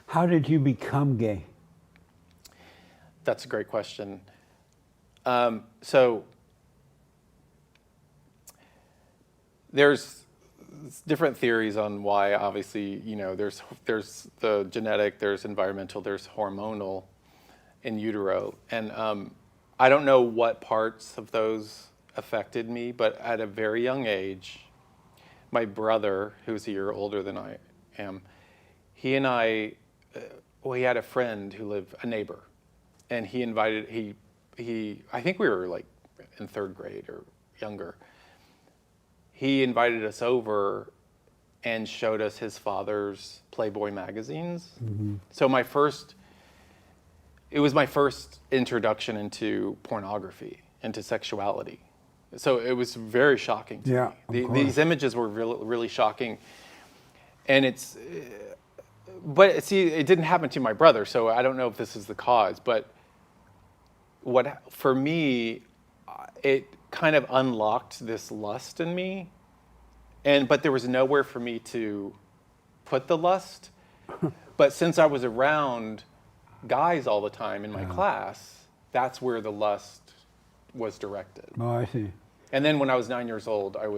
How did you become gay? That's a great question. So there's different theories on why. Obviously, there's the genetic, there's environmental, there's hormonal in utero, and I don't know what parts of those affected me, but at a very young age, my brother, who's a year older than I am, he and I, we had a friend who lived, a neighbor, and he invited, I think we were like in third grade or younger. He invited us over and showed us his father's Playboy magazines. Mm-hmm. So it was my first introduction into pornography, into sexuality. So it was very shocking to me. These images were really, really shocking. And but see, it didn't happen to my brother, so I don't know if this is the cause, but for me, it kind of unlocked this lust in me, but there was nowhere for me to put the lust. But since I was around guys all the time in my class, that's where the lust was directed. Oh, I see. And then when I was 9 years old, I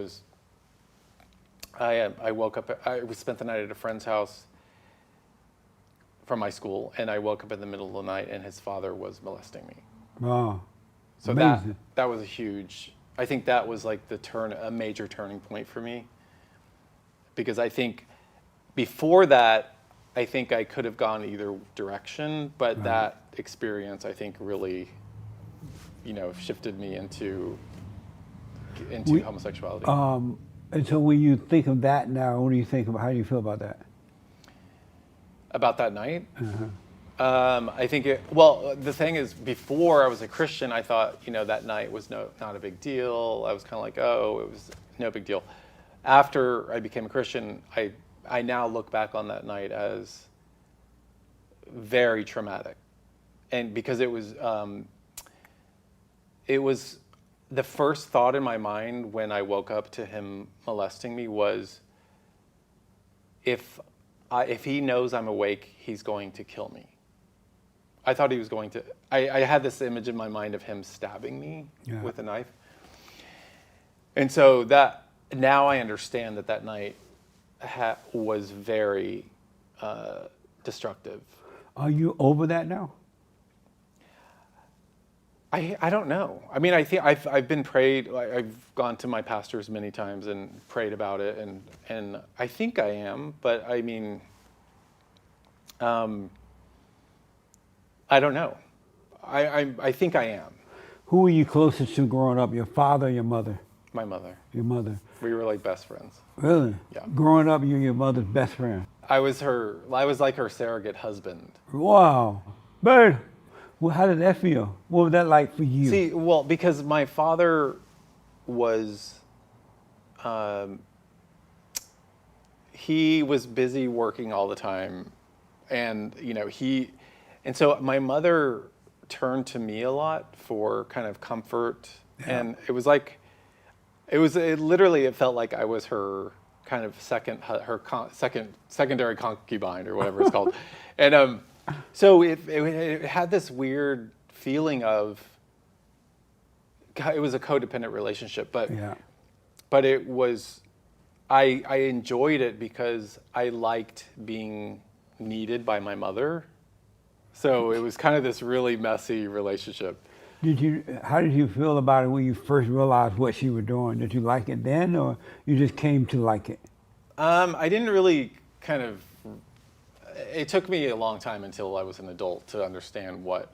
woke up, we spent the night at a friend's house from my school, and I woke up in the middle of the night and his father was molesting me. Oh, so amazing. that was I think that was like a major turning point for me. Because I think before that, I think I could have gone either direction, but that experience, I think, really, shifted me into homosexuality. And so when you think of that now, what do you think about? How do you feel about that? About that night? I think the thing is, before I was a Christian, I thought, that night was not a big deal. I was kind of like, oh, it was no big deal. After I became a Christian, I now look back on that night as very traumatic. And because it was the first thought in my mind when I woke up to him molesting me was, if he knows I'm awake, he's going to kill me. I thought he was going to. I had this image in my mind of him stabbing me with a knife. And so now I understand that night was very destructive. Are you over that now? I don't know. I mean, I think I've been prayed. I've gone to my pastors many times and prayed about it, and I think I am. But I mean, I don't know. I think I am. Who were you closest to growing up? Your father or your mother? My mother. Your mother. We were like best friends. Really? Yeah. Growing up, you were your mother's best friend. I was like her surrogate husband. Wow. Bird, well, how did that feel? What was that like for you? See, well, because my father was, he was busy working all the time, and and so my mother turned to me a lot for kind of comfort, and it was like, it felt like I was her kind of secondary concubine or whatever it's called, and so it had this weird feeling of, it was a codependent relationship, but it was, I enjoyed it because I liked being needed by my mother. So it was kind of this really messy relationship. How did you feel about it when you first realized what she was doing? Did you like it then, or you just came to like it? I didn't really it took me a long time until I was an adult to understand what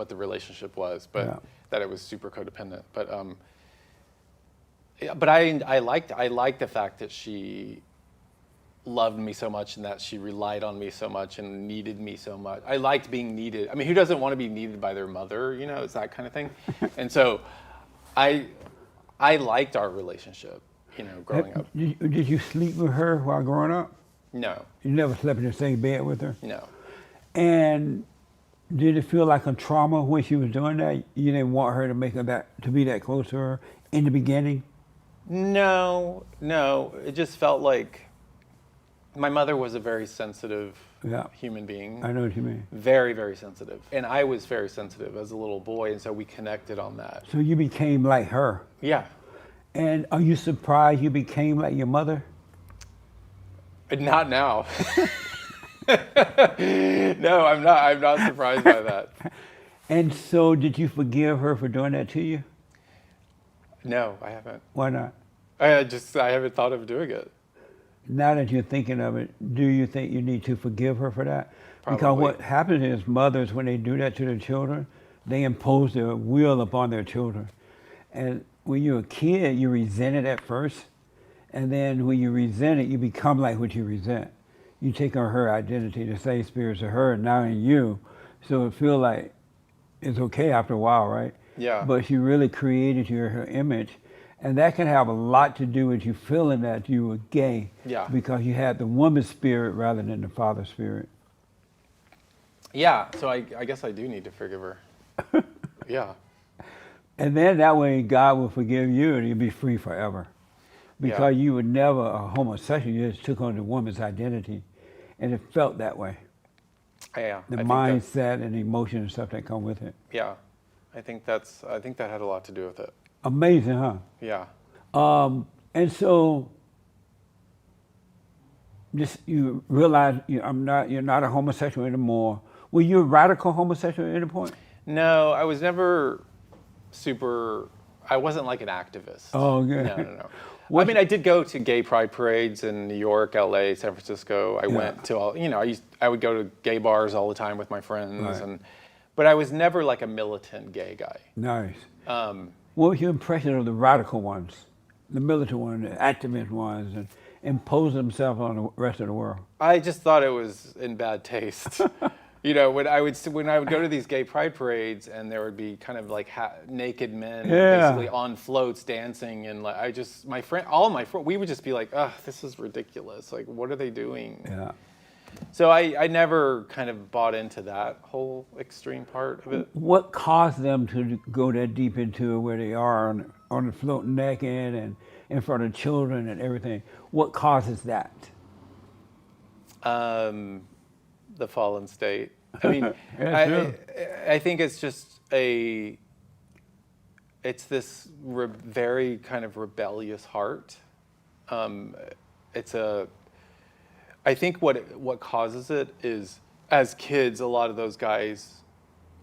the relationship was, but that it was super codependent. But I liked the fact that she loved me so much and that she relied on me so much and needed me so much. I liked being needed. I mean, who doesn't want to be needed by their mother? It's that kind of thing. And so I liked our relationship, growing up. Did you sleep with her while growing up? No. You never slept in the same bed with her? No. And did it feel like a trauma when she was doing that? You didn't want her to be that close to her in the beginning? No. It just felt like, My mother was a very sensitive Yeah. human being. I know what you mean. Very, very sensitive. And I was very sensitive as a little boy, and so we connected on that. So you became like her. Yeah. And are you surprised you became like your mother? Not now. No, I'm not. I'm not surprised by that. And so did you forgive her for doing that to you? No, I haven't. Why not? I haven't thought of doing it. Now that you're thinking of it, do you think you need to forgive her for that? Because Probably. what happens is mothers, when they do that to their children, they impose their will upon their children. And when you're a kid, you resent it at first. And then when you resent it, you become like what you resent. You take on her identity, the same spirits of her, now in you. So it feels like it's okay after a while, right? Yeah. But she really created you in her image. And that can have a lot to do with you feeling that you were gay. Yeah. Because you had the woman's spirit rather than the father's spirit. Yeah. So I guess I do need to forgive her. Yeah. And then that way God will forgive you and you'll be free forever. Because Yeah. you were never a homosexual, you just took on the woman's identity. And it felt that way. Yeah. The I think that's- mindset and the emotion and stuff that come with it. Yeah. I think that had a lot to do with it. Amazing, huh? Yeah. And so, just you realize you're not a homosexual anymore. Were you a radical homosexual at any point? No, I was never I wasn't like an activist. Oh, okay. No. I mean, I did go to gay pride parades in New York, LA, San Francisco. I went to all, I would go to gay bars all the time with my friends, Right. but I was never like a militant gay guy. Nice. What was your impression of the radical ones, the militant ones, the activist ones, and impose themselves on the rest of the world? I just thought it was in bad taste. When I would go to these gay pride parades and there would be kind of like naked men basically on floats dancing, and like all my friends, we would just be like, "Ugh, this is ridiculous. Like, what are they doing?" Yeah. So I never kind of bought into that whole extreme part of it. What caused them to go that deep into where they are on the float naked and in front of children and everything? What causes that? The fallen state. I mean, Yeah, I think it's just it's this very kind of rebellious heart. I think what causes it is, as kids, a lot of those guys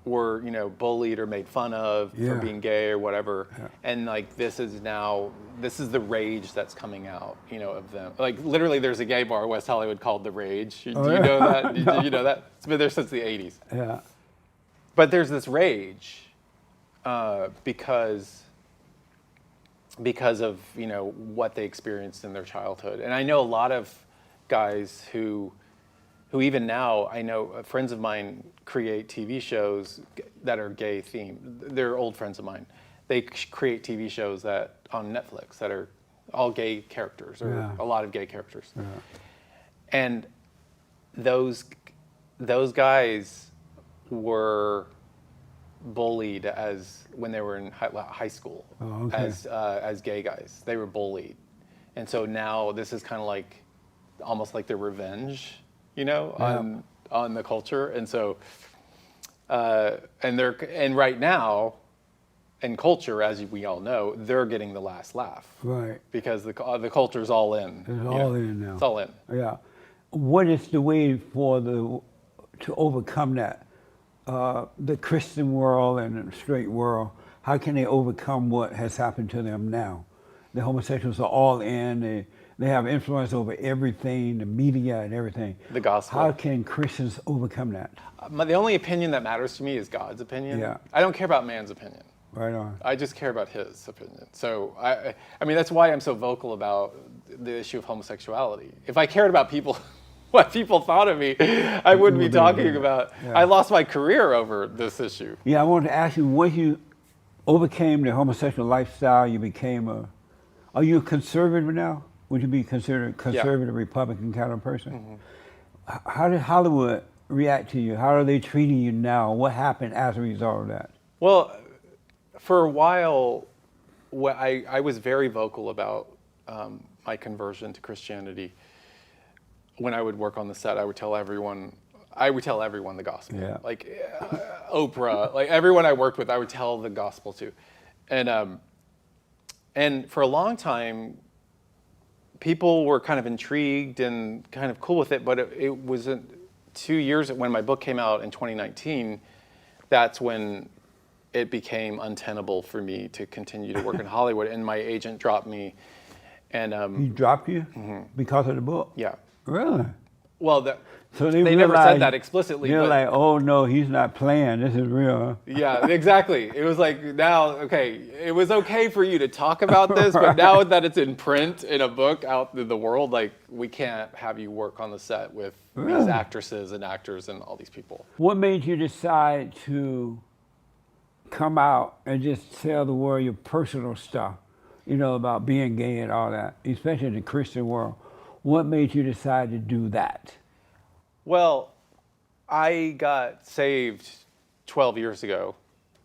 were, bullied or made fun of for being gay or whatever. Yeah. And like, this is the rage that's coming out, of them. Like literally there's a gay bar in West Hollywood called The Rage. Do you know that? No. Do you know that? It's been there since the 80s. Yeah. But there's this rage because of, what they experienced in their childhood. And I know a lot of guys who even now, I know friends of mine create TV shows that are gay themed. They're old friends of mine. They create TV shows that on Netflix that are all gay characters, or a lot of gay characters. Yeah. And those guys were bullied when they were in high school. Oh, okay. As gay guys. They were bullied. And so now this is kind of like almost like their revenge, on the culture. And so and right now in culture, as we all know, they're getting the last laugh. Right. Because the culture's all in. It's all in now. It's all in. Yeah. What is the way to overcome that? The Christian world and the straight world, how can they overcome what has happened to them now? The homosexuals are all in. They have influence over everything, the media and everything. The gospel. How can Christians overcome that? The only opinion that matters to me is God's opinion. Yeah. I don't care about man's opinion. Right on. I just care about his opinion. So I mean, that's why I'm so vocal about the issue of homosexuality. If I cared about what people thought of me, I wouldn't be talking about. Yeah. I lost my career over this issue. Yeah, I wanted to ask you, once you overcame the homosexual lifestyle, you became are you a conservative now? Would you be considered a conservative, Republican kind of person? Mm-hmm. How did Hollywood react to you? How are they treating you now? What happened as a result of that? Well, for a while, I was very vocal about my conversion to Christianity. when I would work on the set, I would tell everyone the gospel. Yeah. Like Oprah, like everyone I worked with, I would tell the gospel to. And for a long time, people were kind of intrigued and kind of cool with it, but it wasn't 2 years when my book came out in 2019, that's when it became untenable for me to continue to work in Hollywood, and my agent dropped me. And He dropped you because of the book? yeah, Really? well, So they never said that explicitly. They're But like, oh no, he's not playing. This is real. yeah, exactly. It was like, now, okay, it was okay for you to talk about this, but now that it's in print in a book out in the world, like, we can't have you work on the set with these Really? actresses and actors and all these people. What made you decide to come out and just tell the world your personal stuff, about being gay and all that, especially in the Christian world? What made you decide to do that? Well, I got saved 12 years ago.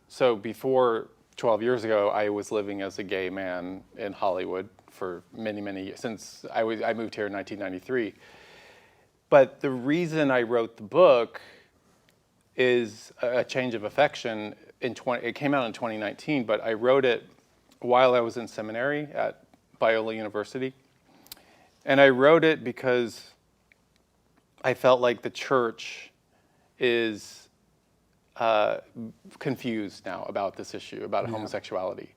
So before 12 years ago, I was living as a gay man in Hollywood for many, many years, since I moved here in 1993. But the reason I wrote the book is a change of affection. It came out in 2019, but I wrote it while I was in seminary at Biola University. And I wrote it because I felt like the church is confused now about this issue, about homosexuality,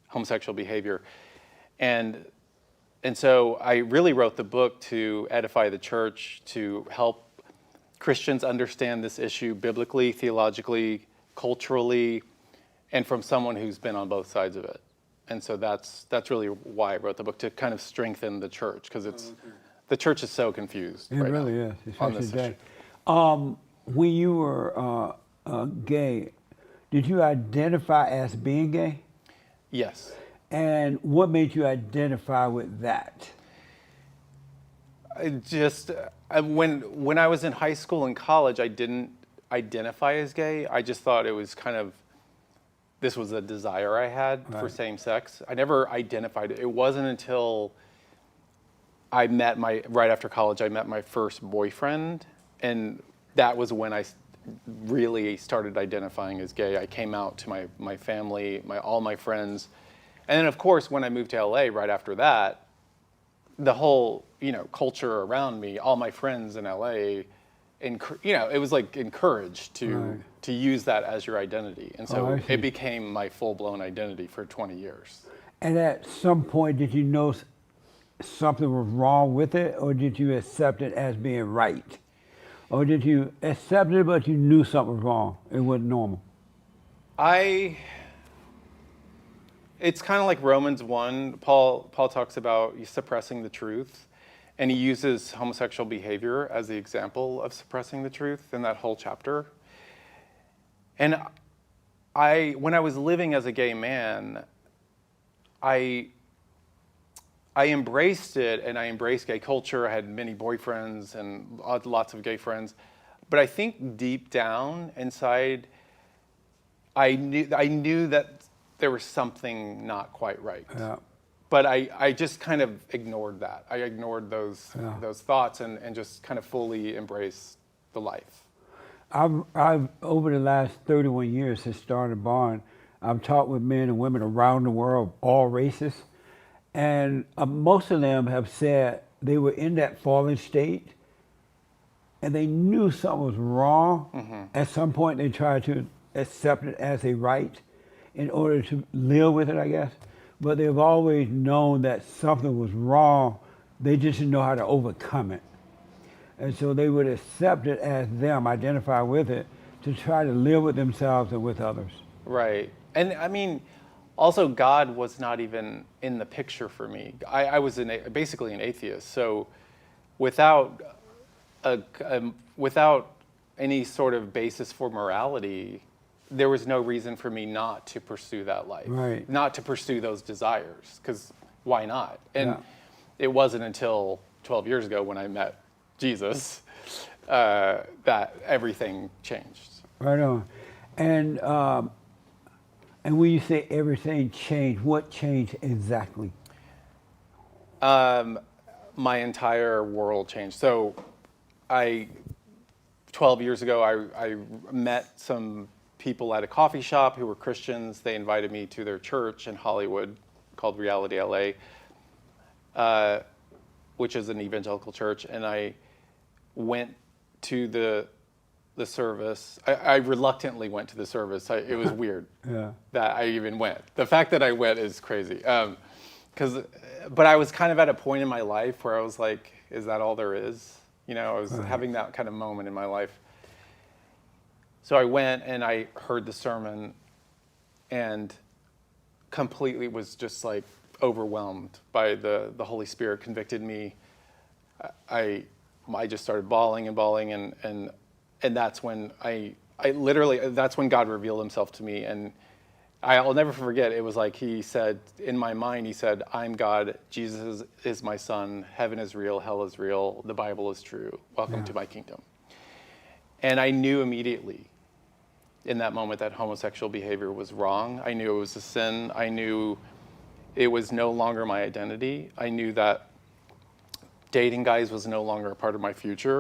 homosexual behavior. And so I really wrote the book to edify the church, to help Christians understand this issue biblically, theologically, culturally, and from someone who's been on both sides of it. And so that's really why I wrote the book, to kind of strengthen the church, because the church is so confused. It right really now is, on especially this today. issue. When you were gay, did you identify as being gay? Yes. And what made you identify with that? When I was in high school and college, I didn't identify as gay. I just thought it was this was a desire I had for same sex. I never identified it. It wasn't until right after college, I met my first boyfriend, and that was when I really started identifying as gay. I came out to my family, all my friends. And then of course, when I moved to LA right after that, the whole, culture around me, all my friends in LA, it was like encouraged to use that as your identity. And so it became my full-blown identity for 20 years. And at some point, did you know something was wrong with it, or did you accept it as being right? Or did you accept it, but you knew something was wrong? It wasn't normal. It's kind of like Romans 1. Paul talks about suppressing the truth, and he uses homosexual behavior as the example of suppressing the truth in that whole chapter. And when I was living as a gay man, I embraced it, and I embraced gay culture. I had many boyfriends and lots of gay friends. But I think deep down inside, I knew that there was something not quite right. Yeah. But I just kind of ignored that. I ignored those thoughts and just kind of fully embraced the life. I've over the last 31 years since starting Barn, I've talked with men and women around the world, all races, and most of them have said they were in that fallen state, and they knew something was wrong. Mm-hmm. At some point, they tried to accept it as a right in order to live with it, I guess. But they've always known that something was wrong. They just didn't know how to overcome it. And so they would accept it as them, identify with it, to try to live with themselves and with others. Right. And I mean, also God was not even in the picture for me. I was basically an atheist. So without any sort of basis for morality, there was no reason for me not to pursue that life, right. Not to pursue those desires, because why not? And it wasn't until 12 years ago when I met Jesus that everything changed. Right on. And when you say everything changed, what changed exactly? my entire world changed. So 12 years ago, I met some people at a coffee shop who were Christians. They invited me to their church in Hollywood called Reality LA, which is an evangelical church. And I went to the service. I reluctantly went to the service. It was weird that I even went. The fact that I went is crazy. But I was kind of at a point in my life where I was like, is that all there is? You know, I was having that kind of moment in my life. So I went and I heard the sermon and completely was just like overwhelmed by the Holy Spirit convicted me. I just started bawling and bawling and that's when I literally, that's when God revealed himself to me. And I'll never forget, it was like he said, in my mind, he said, I'm God, Jesus is my son, heaven is real, hell is real, the Bible is true, welcome to my kingdom. And I knew immediately in that moment that homosexual behavior was wrong. I knew it was a sin. I knew it was no longer my identity. I knew that dating guys was no longer a part of my future.